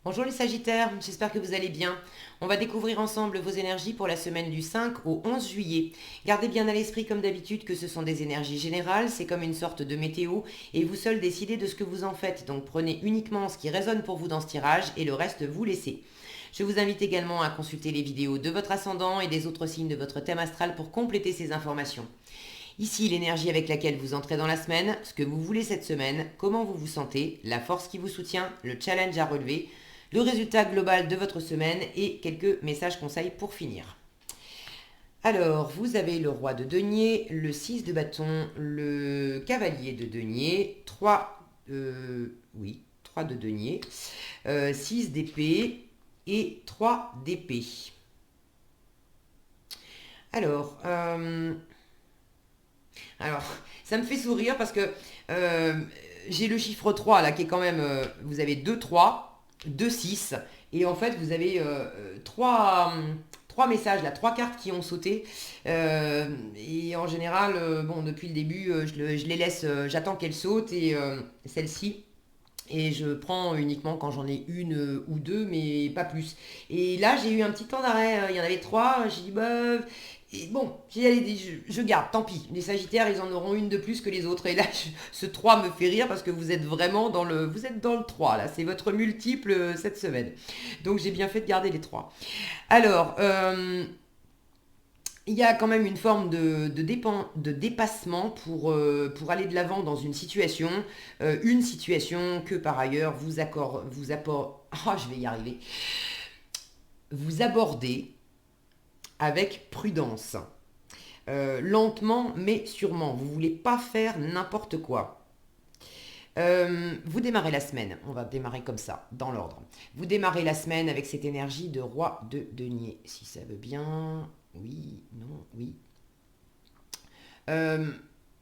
Bonjour les Sagittaires, j'espère que vous allez bien. On va découvrir ensemble vos énergies pour la semaine du 5 au 11 juillet. Gardez bien à l'esprit comme d'habitude que ce sont des énergies générales, c'est comme une sorte de météo et vous seuls décidez de ce que vous en faites. Donc prenez uniquement ce qui résonne pour vous dans ce tirage et le reste vous laissez. Je vous invite également à consulter les vidéos de votre ascendant et des autres signes de votre thème astral pour compléter ces informations. Ici, l'énergie avec laquelle vous entrez dans la semaine, ce que vous voulez cette semaine, comment vous vous sentez, la force qui vous soutient, le challenge à relever, le résultat global de votre semaine et quelques messages conseils pour finir. Alors, vous avez le roi de denier, le 6 de bâton, le cavalier de denier, 3 de denier, 6 d'épée et 3 d'épée. Alors, ça me fait sourire parce que j'ai le chiffre 3 là qui est quand même... vous avez 2 3, 2 6 et en fait vous avez 3 messages, là, 3 cartes qui ont sauté. Et en général, bon, depuis le début, je les laisse, j'attends qu'elles sautent et celle-ci. Et je prends uniquement quand j'en ai une ou deux, mais pas plus. Et là, j'ai eu un petit temps d'arrêt. Il y en avait 3. J'ai dit, bah. Et bon, je garde, tant pis. Les Sagittaires, ils en auront une de plus que les autres. Et là, ce 3 me fait rire parce que vous êtes vraiment vous êtes dans le 3 là. C'est votre multiple cette semaine. Donc j'ai bien fait de garder les 3. Alors, il y a quand même une forme de dépassement pour aller de l'avant dans une situation que par ailleurs je vais y arriver, vous abordez avec prudence, lentement mais sûrement. Vous ne voulez pas faire n'importe quoi. Vous démarrez la semaine, on va démarrer comme ça, dans l'ordre. Vous démarrez la semaine avec cette énergie de roi de denier, si ça veut bien. Oui, non, oui. Euh,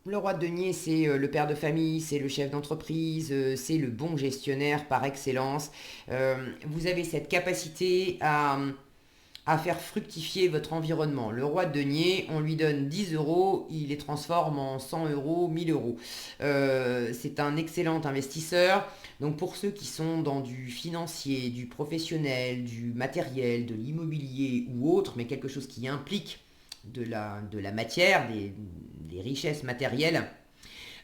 le roi de denier, c'est le père de famille, c'est le chef d'entreprise, c'est le bon gestionnaire par excellence. Vous avez cette capacité à faire fructifier votre environnement. Le roi de denier, on lui donne 10 euros, il les transforme en 100 euros, 1000 euros. C'est un excellent investisseur. Donc pour ceux qui sont dans du financier, du professionnel, du matériel, de l'immobilier ou autre, mais quelque chose qui implique de la matière, des richesses matérielles,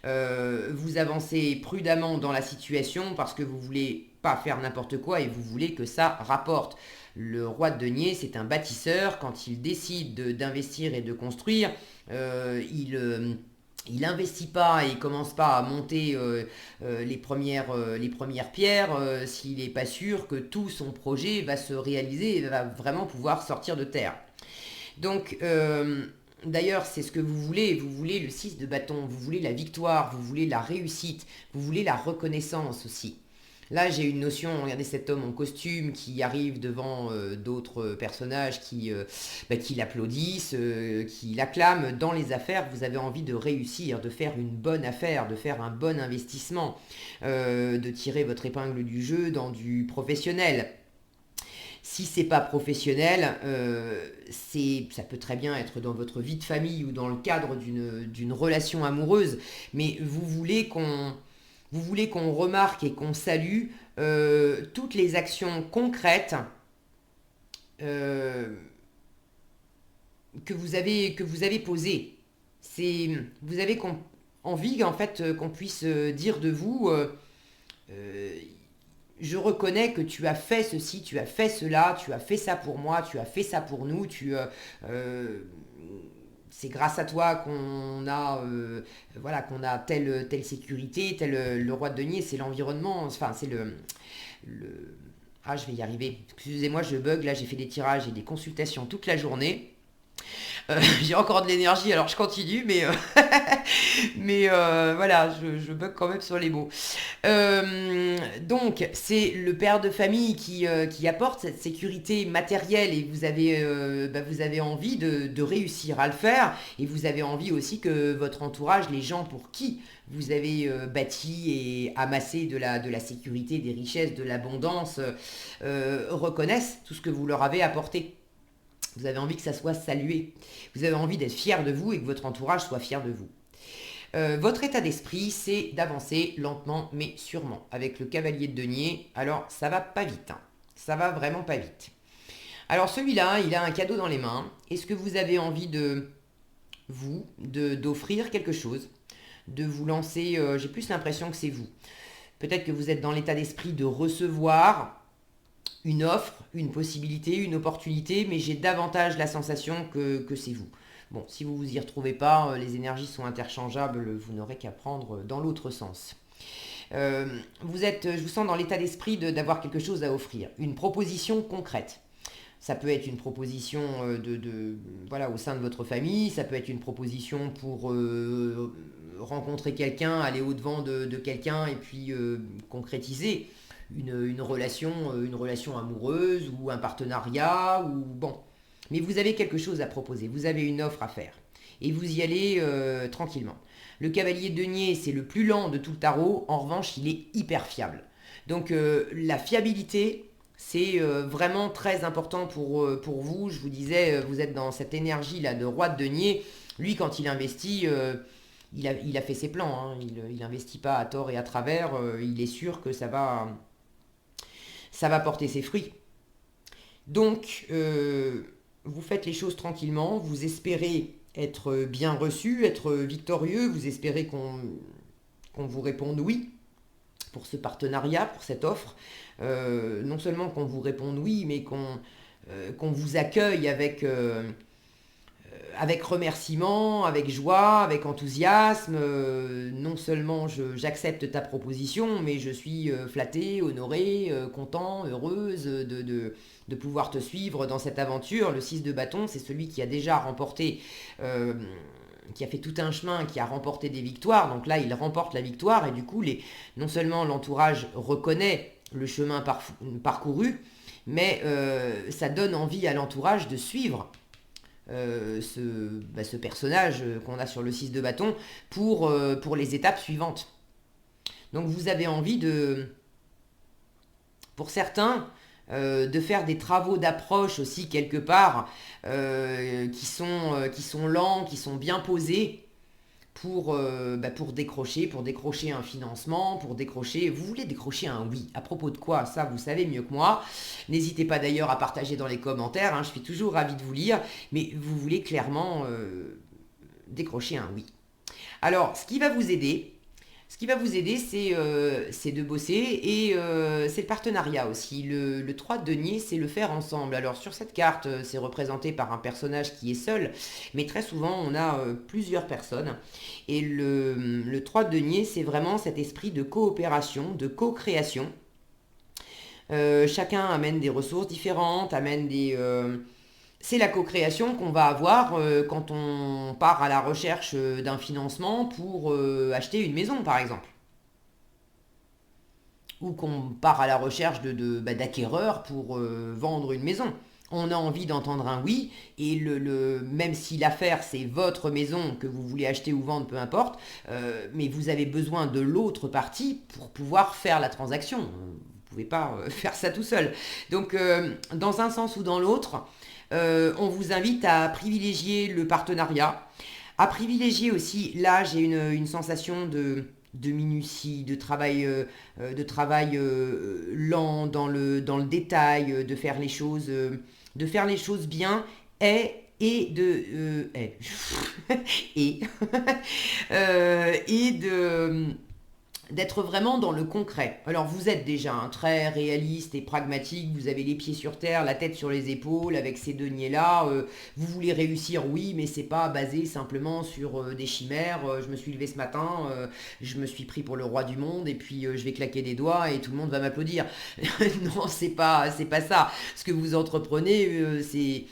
vous avancez prudemment dans la situation parce que vous voulez pas faire n'importe quoi et vous voulez que ça rapporte. Le roi de denier, c'est un bâtisseur. Quand il décide d'investir et de construire, il n'investit pas et il commence pas à monter les premières pierres s'il n'est pas sûr que tout son projet va se réaliser et va vraiment pouvoir sortir de terre. Donc, d'ailleurs, c'est ce que vous voulez le 6 de bâton, vous voulez la victoire, vous voulez la réussite, vous voulez la reconnaissance aussi. Là, j'ai une notion, regardez cet homme en costume qui arrive devant d'autres personnages qui l'applaudissent, qui l'acclament. Dans les affaires, vous avez envie de réussir, de faire une bonne affaire, de faire un bon investissement, de tirer votre épingle du jeu dans du professionnel. Si c'est pas professionnel, ça peut très bien être dans votre vie de famille ou dans le cadre d'une relation amoureuse, mais vous voulez qu'on remarque et qu'on salue toutes les actions concrètes euh, que vous avez posées. Vous avez envie en fait qu'on puisse dire de vous. Euh, je reconnais que tu as fait ceci, tu as fait cela, tu as fait ça pour moi, tu as fait ça pour nous, euh, c'est grâce à toi qu'on a telle sécurité, le roi de denier, c'est l'environnement, enfin c'est je vais y arriver. Excusez-moi, je bug, là j'ai fait des tirages et des consultations toute la journée. J'ai encore de l'énergie, alors je continue, mais voilà, je bug quand même sur les mots. Donc, c'est le père de famille qui apporte cette sécurité matérielle et vous avez envie de réussir à le faire et vous avez envie aussi que votre entourage, les gens pour qui vous avez bâti et amassé de la sécurité, des richesses, de l'abondance, reconnaissent tout ce que vous leur avez apporté. Vous avez envie que ça soit salué. Vous avez envie d'être fier de vous et que votre entourage soit fier de vous. Votre état d'esprit, c'est d'avancer lentement mais sûrement. Avec le cavalier de denier, alors ça va pas vite, hein. Ça va vraiment pas vite. Alors celui-là, il a un cadeau dans les mains. Est-ce que vous avez envie d'offrir quelque chose, de vous lancer, j'ai plus l'impression que c'est vous. Peut-être que vous êtes dans l'état d'esprit de recevoir une offre, une possibilité, une opportunité, mais j'ai davantage la sensation que c'est vous. Bon, si vous vous y retrouvez pas, les énergies sont interchangeables, vous n'aurez qu'à prendre dans l'autre sens. Je vous sens dans l'état d'esprit d'avoir quelque chose à offrir, une proposition concrète. Ça peut être une proposition voilà, au sein de votre famille, ça peut être une proposition pour rencontrer quelqu'un, aller au-devant de quelqu'un et puis concrétiser une relation amoureuse ou un partenariat ou bon. Mais vous avez quelque chose à proposer, vous avez une offre à faire et vous y allez tranquillement. Le cavalier de denier, c'est le plus lent de tout le tarot, en revanche, il est hyper fiable. Donc la fiabilité, c'est vraiment très important pour vous. Je vous disais, vous êtes dans cette énergie-là de roi de denier. Lui, quand il investit, il a fait ses plans. Hein. Il n'investit pas à tort et à travers. Il est sûr que ça va porter ses fruits. Donc, vous faites les choses tranquillement. Vous espérez être bien reçu, être victorieux. Vous espérez qu'on vous réponde oui pour ce partenariat, pour cette offre. Non seulement qu'on vous réponde oui, mais qu'on vous accueille avec remerciement, avec joie, avec enthousiasme. Non seulement j'accepte ta proposition, mais je suis flattée, honorée, content, heureuse de pouvoir te suivre dans cette aventure. Le 6 de bâton, c'est celui qui a déjà remporté, qui a fait tout un chemin, qui a remporté des victoires. Donc là, il remporte la victoire et du coup, non seulement l'entourage reconnaît le chemin parcouru, mais ça donne envie à l'entourage de suivre ce personnage qu'on a sur le 6 de bâton pour les étapes suivantes. Donc vous avez envie pour certains, de faire des travaux d'approche aussi quelque part qui sont lents, qui sont bien posés pour décrocher un financement, vous voulez décrocher un oui. À propos de quoi, ça vous savez mieux que moi. N'hésitez pas d'ailleurs à partager dans les commentaires, hein, je suis toujours ravie de vous lire, mais vous voulez clairement décrocher un oui. Alors, ce qui va vous aider, c'est de bosser et c'est le partenariat aussi. Le 3 de denier, c'est le faire ensemble. Alors sur cette carte, c'est représenté par un personnage qui est seul, mais très souvent, on a plusieurs personnes. Et le 3 de denier, c'est vraiment cet esprit de coopération, de co-création. Chacun amène des ressources différentes, c'est la co-création qu'on va avoir quand on part à la recherche d'un financement pour acheter une maison, par exemple. Ou qu'on part à la recherche d'acquéreurs pour vendre une maison. On a envie d'entendre un oui, et même si l'affaire c'est votre maison que vous voulez acheter ou vendre, peu importe, mais vous avez besoin de l'autre partie pour pouvoir faire la transaction. Vous ne pouvez pas faire ça tout seul. Donc, dans un sens ou dans l'autre, on vous invite à privilégier le partenariat, à privilégier aussi, là j'ai une sensation de minutie, de travail lent dans le détail, de faire les choses bien et de et et d'être vraiment dans le concret. Alors vous êtes déjà un très réaliste et pragmatique, vous avez les pieds sur terre, la tête sur les épaules avec ces deniers-là, vous voulez réussir, oui, mais c'est pas basé simplement sur des chimères, je me suis levé ce matin, je me suis pris pour le roi du monde et puis je vais claquer des doigts et tout le monde va m'applaudir. Non, c'est pas ça. Ce que vous entreprenez, c'est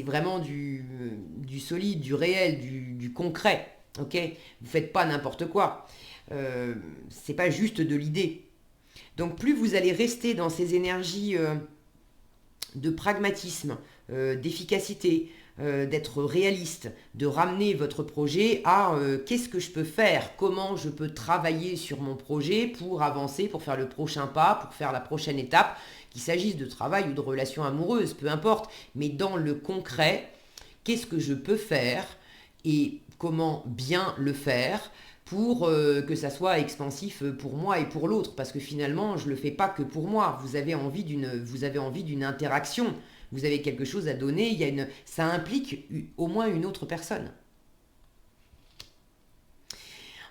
vraiment du solide, du réel, du concret. Ok, vous faites pas n'importe quoi. C'est pas juste de l'idée. Donc plus vous allez rester dans ces énergies de pragmatisme, d'efficacité, d'être réaliste, de ramener votre projet à qu'est-ce que je peux faire, comment je peux travailler sur mon projet pour avancer, pour faire le prochain pas, pour faire la prochaine étape, qu'il s'agisse de travail ou de relation amoureuse, peu importe, mais dans le concret, qu'est-ce que je peux faire et comment bien le faire pour que ça soit expansif pour moi et pour l'autre, parce que finalement, je ne le fais pas que pour moi. Vous avez envie d'une interaction, vous avez quelque chose à donner, ça implique au moins une autre personne.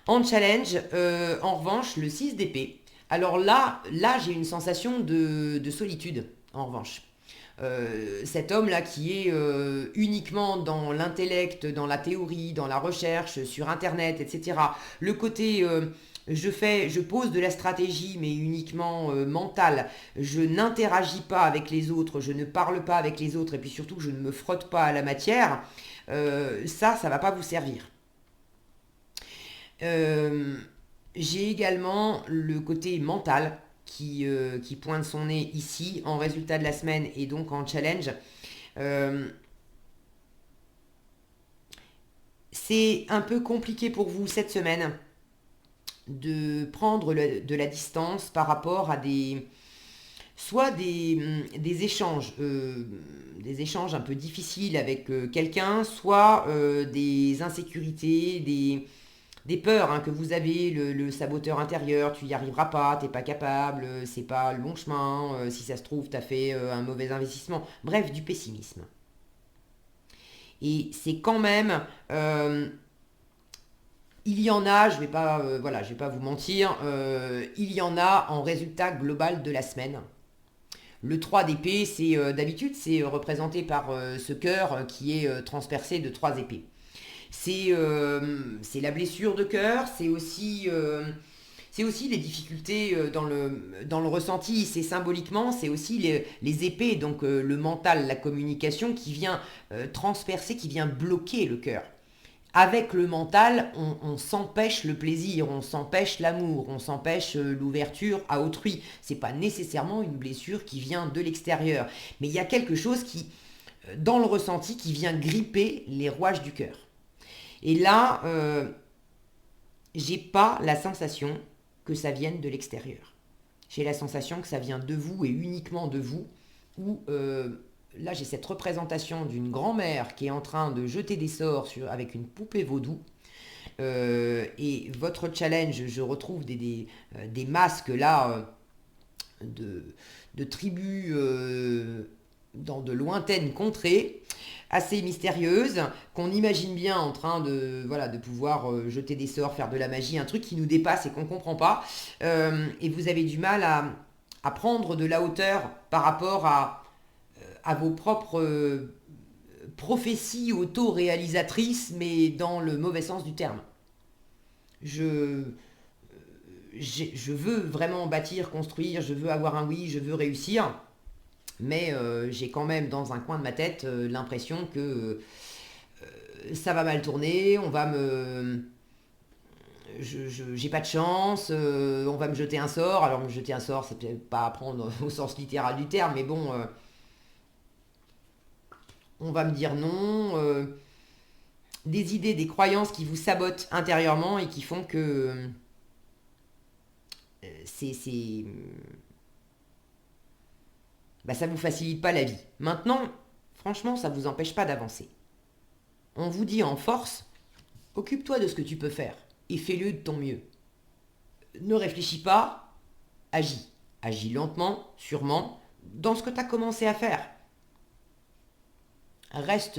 En challenge, en revanche, le 6 d'épée. Alors là j'ai une sensation de solitude, en revanche. Cet homme-là qui est uniquement dans l'intellect, dans la théorie, dans la recherche, sur Internet, etc. Le côté je pose de la stratégie, mais uniquement mentale. Je n'interagis pas avec les autres, je ne parle pas avec les autres, et puis surtout, je ne me frotte pas à la matière. Ça va pas vous servir. Euh, j'ai également le côté mental qui pointe son nez ici en résultat de la semaine et donc en challenge. Euh, c'est un peu compliqué pour vous cette semaine de prendre de la distance par rapport à soit des échanges un peu difficiles avec quelqu'un, soit des insécurités, des peurs hein, que vous avez, le saboteur intérieur, tu y arriveras pas, t'es pas capable, c'est pas le bon chemin, si ça se trouve, t'as fait un mauvais investissement. Bref, du pessimisme. Et c'est quand même, il y en a, je vais pas vous mentir, il y en a en résultat global de la semaine. Le 3 d'épée, d'habitude, c'est représenté par ce cœur qui est transpercé de 3 épées. C'est la blessure de cœur, c'est aussi les difficultés dans le ressenti, c'est symboliquement, c'est aussi les épées, donc le mental, la communication qui vient transpercer, qui vient bloquer le cœur. Avec le mental, on s'empêche le plaisir, on s'empêche l'amour, on s'empêche l'ouverture à autrui. C'est pas nécessairement une blessure qui vient de l'extérieur, mais il y a quelque chose dans le ressenti, qui vient gripper les rouages du cœur. Et là, j'ai pas la sensation que ça vienne de l'extérieur. J'ai la sensation que ça vient de vous et uniquement de vous, où là j'ai cette représentation d'une grand-mère qui est en train de jeter des sorts avec une poupée vaudou. Et votre challenge, je retrouve des masques là de tribus dans de lointaines contrées, assez mystérieuses, qu'on imagine bien en train voilà, de pouvoir jeter des sorts, faire de la magie, un truc qui nous dépasse et qu'on ne comprend pas. Et vous avez du mal à prendre de la hauteur par rapport à vos propres prophéties auto-réalisatrices, mais dans le mauvais sens du terme. Je, je veux vraiment bâtir, construire, je veux avoir un oui, je veux réussir, mais j'ai quand même dans un coin de ma tête l'impression que ça va mal tourner, j'ai pas de chance, on va me jeter un sort. Alors me jeter un sort, c'est peut-être pas à prendre au sens littéral du terme, mais bon, on va me dire non. Des idées, des croyances qui vous sabotent intérieurement et qui font que c'est bah, ça vous facilite pas la vie. Maintenant, franchement, ça vous empêche pas d'avancer. On vous dit en force, occupe-toi de ce que tu peux faire et fais-le de ton mieux. Ne réfléchis pas, agis. Agis lentement, sûrement, dans ce que tu as commencé à faire. Reste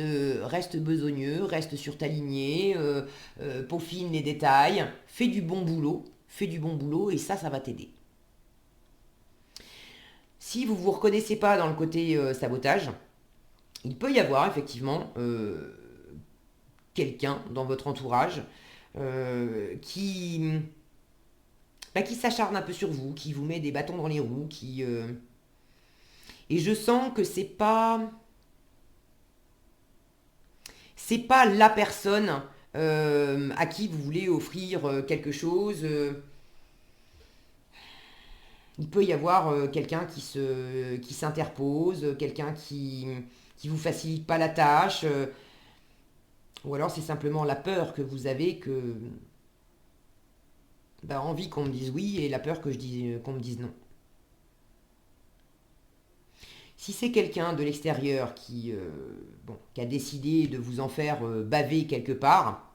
besogneux, reste sur ta lignée, peaufine les détails, fais du bon boulot et ça va t'aider. Si vous ne vous reconnaissez pas dans le côté sabotage, il peut y avoir effectivement quelqu'un dans votre entourage qui s'acharne un peu sur vous, qui vous met des bâtons dans les roues, et je sens que c'est pas la personne à qui vous voulez offrir quelque chose. Il peut y avoir quelqu'un qui s'interpose, quelqu'un qui vous facilite pas la tâche, ou alors c'est simplement la peur que vous avez envie qu'on me dise oui et la peur qu'on me dise non. Si c'est quelqu'un de l'extérieur qui a décidé de vous en faire baver quelque part,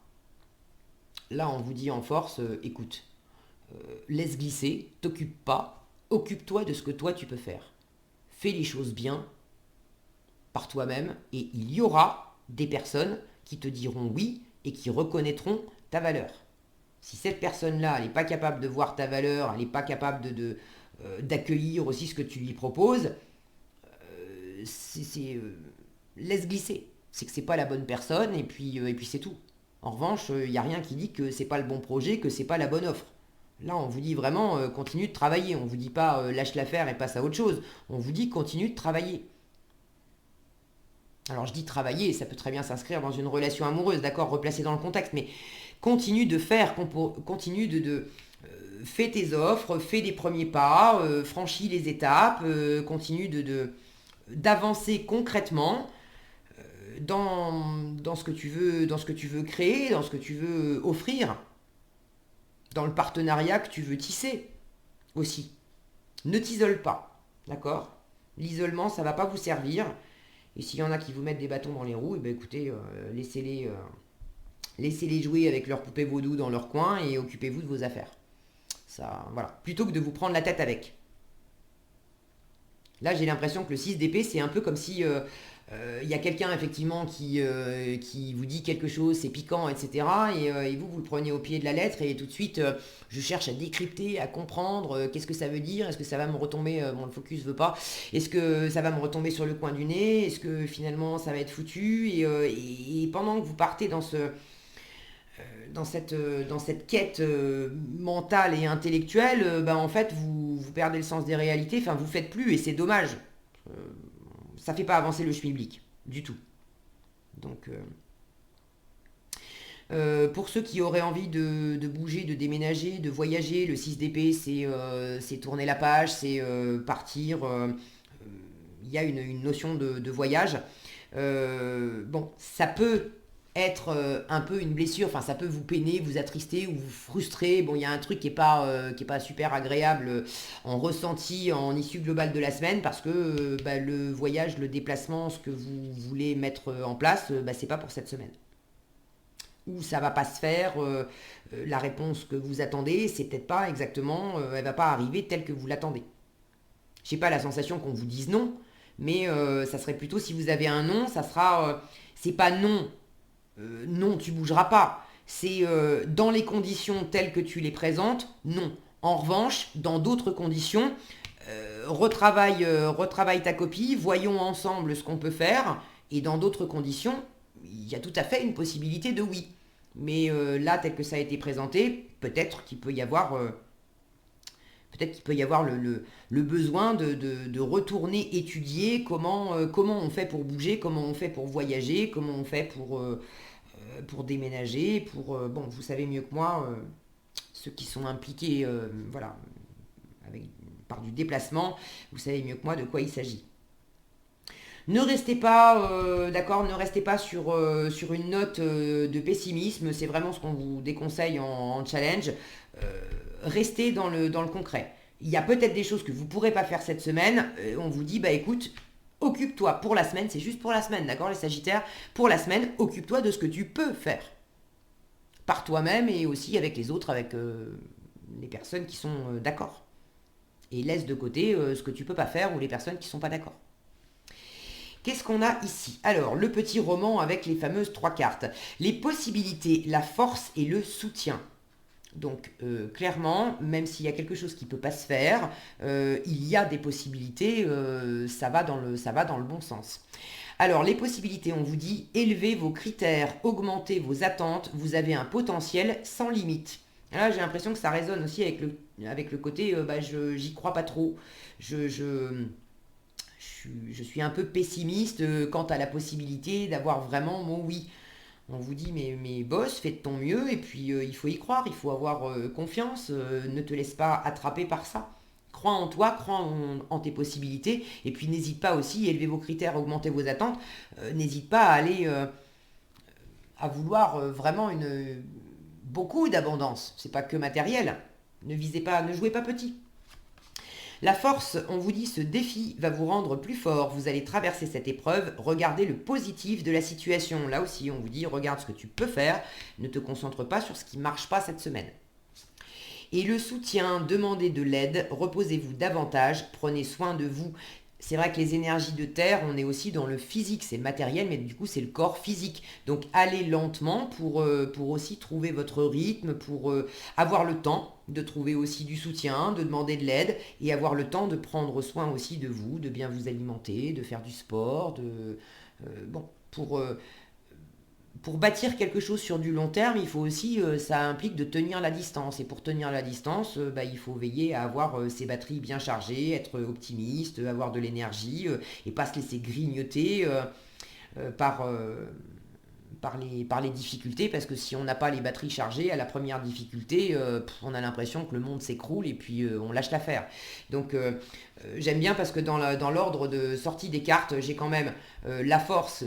Là, on vous dit en force, écoute, laisse glisser, t'occupe pas, occupe-toi de ce que toi tu peux faire. Fais les choses bien par toi-même et il y aura des personnes qui te diront oui et qui reconnaîtront ta valeur. Si cette personne-là, elle n'est pas capable de voir ta valeur, elle n'est pas capable d'accueillir aussi ce que tu lui proposes, laisse glisser. C'est que c'est pas la bonne personne et puis c'est tout. En revanche, il n'y a rien qui dit que c'est pas le bon projet, que c'est pas la bonne offre. Là, on vous dit vraiment continue de travailler. On vous dit pas lâche l'affaire et passe à autre chose. On vous dit continue de travailler. Alors je dis travailler, ça peut très bien s'inscrire dans une relation amoureuse, d'accord, replacé dans le contexte, mais continue de faire, continue fais tes offres, fais des premiers pas, franchis les étapes, continue d'avancer concrètement dans ce que tu veux créer, dans ce que tu veux offrir, dans le partenariat que tu veux tisser aussi. Ne t'isole pas, d'accord? L'isolement, ça ne va pas vous servir. Et s'il y en a qui vous mettent des bâtons dans les roues, eh ben écoutez, laissez-les jouer avec leur poupée vaudou dans leur coin et occupez-vous de vos affaires. Ça, voilà. Plutôt que de vous prendre la tête avec. Là, j'ai l'impression que le 6 d'épée, c'est un peu comme si il y a quelqu'un effectivement qui vous dit quelque chose, c'est piquant, etc. Et vous le prenez au pied de la lettre et tout de suite, je cherche à décrypter, à comprendre qu'est-ce que ça veut dire, est-ce que ça va me retomber, bon le focus veut pas, est-ce que ça va me retomber sur le coin du nez, est-ce que finalement ça va être foutu, et pendant que vous partez dans cette quête mentale et intellectuelle, ben en fait vous perdez le sens des réalités, enfin vous faites plus et c'est dommage. Euh, Ça fait pas avancer le schmilblick du tout. Donc pour ceux qui auraient envie de bouger, de déménager, de voyager, le 6 d'épée c'est tourner la page, c'est partir. Il y a une notion de voyage. Bon, ça peut être un peu une blessure, enfin ça peut vous peiner, vous attrister ou vous frustrer. Bon, il y a un truc qui est pas super agréable en ressenti, en issue globale de la semaine, parce que bah, le voyage, le déplacement, ce que vous voulez mettre en place, bah, c'est pas pour cette semaine. Ou ça va pas se faire, la réponse que vous attendez, c'est peut-être pas exactement, elle va pas arriver telle que vous l'attendez. J'ai pas la sensation qu'on vous dise non, mais ça serait plutôt si vous avez un non, ça sera, c'est pas non, non, tu bougeras pas. C'est dans les conditions telles que tu les présentes, non. En revanche, dans d'autres conditions, retravaille ta copie, voyons ensemble ce qu'on peut faire, et dans d'autres conditions, il y a tout à fait une possibilité de oui. Mais là, tel que ça a été présenté, peut-être qu'il peut y avoir le besoin de retourner étudier comment on fait pour bouger, comment on fait pour voyager, comment on fait pour déménager, bon, vous savez mieux que moi, ceux qui sont impliqués voilà, avec, par du déplacement, vous savez mieux que moi de quoi il s'agit. Ne restez pas, d'accord, ne restez pas sur une note de pessimisme, c'est vraiment ce qu'on vous déconseille en challenge. Restez dans le concret. Il y a peut-être des choses que vous ne pourrez pas faire cette semaine. On vous dit, bah écoute, occupe-toi pour la semaine, c'est juste pour la semaine, d'accord les Sagittaires? Pour la semaine, occupe-toi de ce que tu peux faire. Par toi-même et aussi avec les autres, avec les personnes qui sont d'accord. Et laisse de côté ce que tu peux pas faire ou les personnes qui ne sont pas d'accord. Qu'est-ce qu'on a ici? Alors, le petit roman avec les fameuses 3 cartes. Les possibilités, la force et le soutien. Donc, clairement, même s'il y a quelque chose qui ne peut pas se faire, il y a des possibilités, ça va dans le bon sens. Alors, les possibilités, on vous dit, élevez vos critères, augmentez vos attentes, vous avez un potentiel sans limite. Là, j'ai l'impression que ça résonne aussi avec le côté, bah, j'y crois pas trop. Je suis un peu pessimiste quant à la possibilité d'avoir vraiment mon oui. On vous dit, mais boss, fais de ton mieux, et puis il faut y croire, il faut avoir confiance, ne te laisse pas attraper par ça. Crois en toi, crois en tes possibilités, et puis n'hésite pas aussi, élevez vos critères, augmentez vos attentes, n'hésite pas à aller, à vouloir vraiment beaucoup d'abondance, c'est pas que matériel, ne visez pas, ne jouez pas petit. La force, on vous dit, ce défi va vous rendre plus fort. Vous allez traverser cette épreuve. Regardez le positif de la situation. Là aussi, on vous dit, regarde ce que tu peux faire. Ne te concentre pas sur ce qui ne marche pas cette semaine. Et le soutien, demandez de l'aide, reposez-vous davantage, prenez soin de vous. C'est vrai que les énergies de terre, on est aussi dans le physique, c'est matériel, mais du coup c'est le corps physique. Donc allez lentement pour aussi trouver votre rythme, pour avoir le temps de trouver aussi du soutien, de demander de l'aide et avoir le temps de prendre soin aussi de vous, de bien vous alimenter, de faire du sport, bon, pour bâtir quelque chose sur du long terme, il faut aussi, ça implique de tenir la distance. Et pour tenir la distance, il faut veiller à avoir ses batteries bien chargées, être optimiste, avoir de l'énergie et pas se laisser grignoter euh, par, euh, par les difficultés. Parce que si on n'a pas les batteries chargées, à la première difficulté, on a l'impression que le monde s'écroule et puis on lâche l'affaire. Donc j'aime bien parce que dans l'ordre de sortie des cartes, j'ai quand même la force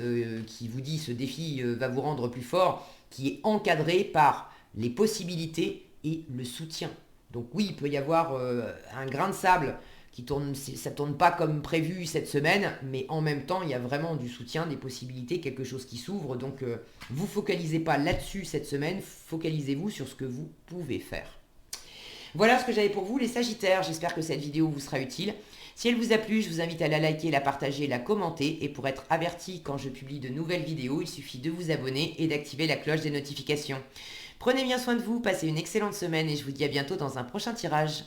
qui vous dit ce défi va vous rendre plus fort, qui est encadré par les possibilités et le soutien. Donc oui, il peut y avoir un grain de sable qui tourne, ça tourne pas comme prévu cette semaine, mais en même temps, il y a vraiment du soutien, des possibilités, quelque chose qui s'ouvre. Donc vous focalisez pas là-dessus cette semaine, focalisez-vous sur ce que vous pouvez faire. Voilà ce que j'avais pour vous les Sagittaires, j'espère que cette vidéo vous sera utile. Si elle vous a plu, je vous invite à la liker, la partager, la commenter. Et pour être averti quand je publie de nouvelles vidéos, il suffit de vous abonner et d'activer la cloche des notifications. Prenez bien soin de vous, passez une excellente semaine et je vous dis à bientôt dans un prochain tirage.